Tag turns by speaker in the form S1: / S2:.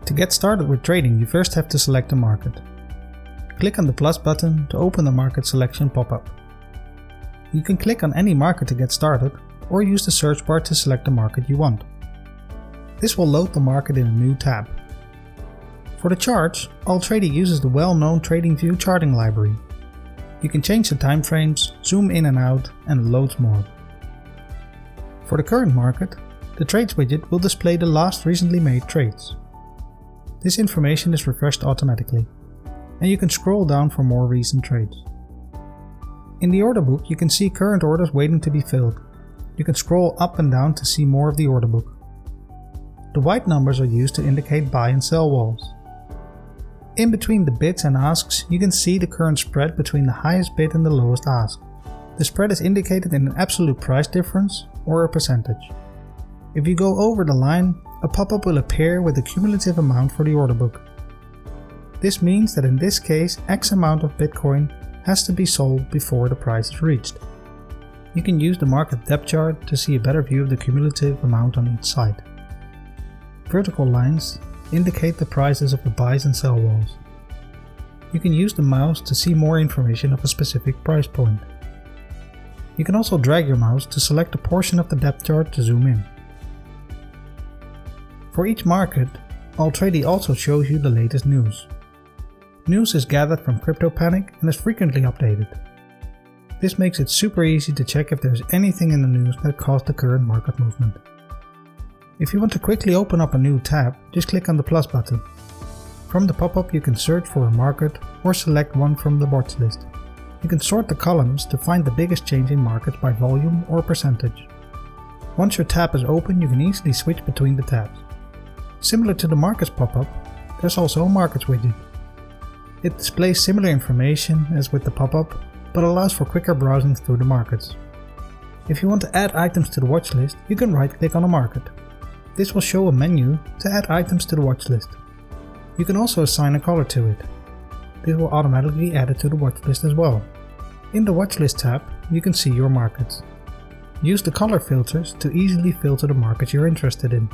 S1: To get started with trading, you first have to select a market. Click on the plus button to open the market selection pop-up. You can click on any market to get started, or use the search bar to select the market you want. This will load the market in a new tab. For the charts, Altrady uses the well-known TradingView charting library. You can change the time frames, zoom in and out, and loads more. For the current market, the trades widget will display the last recently made trades. This information is refreshed automatically, and you can scroll down for more recent trades. In the order book, you can see current orders waiting to be filled. You can scroll up and down to see more of the order book. The white numbers are used to indicate buy and sell walls. In between the bids and asks, you can see the current spread between the highest bid and the lowest ask. The spread is indicated in an absolute price difference or a percentage. If you go over the line, a pop-up will appear with the cumulative amount for the order book. This means that in this case, X amount of Bitcoin has to be sold before the price is reached. You can use the market depth chart to see a better view of the cumulative amount on each side. Vertical lines indicate the prices of the buys and sell walls. You can use the mouse to see more information of a specific price point. You can also drag your mouse to select a portion of the depth chart to zoom in. For each market, Altrady also shows you the latest news. News is gathered from CryptoPanic and is frequently updated. This makes it super easy to check if there's anything in the news that caused the current market movement. If you want to quickly open up a new tab, just click on the plus button. From the pop-up you can search for a market or select one from the watch list. You can sort the columns to find the biggest change in markets by volume or percentage. Once your tab is open, you can easily switch between the tabs. Similar to the markets pop-up, there's also a markets widget. It displays similar information as with the pop-up, but allows for quicker browsing through the markets. If you want to add items to the watch list, you can right-click on a market. This will show a menu to add items to the watch list. You can also assign a color to it. This will automatically add it to the watch list as well. In the watch list tab, you can see your markets. Use the color filters to easily filter the markets you're interested in.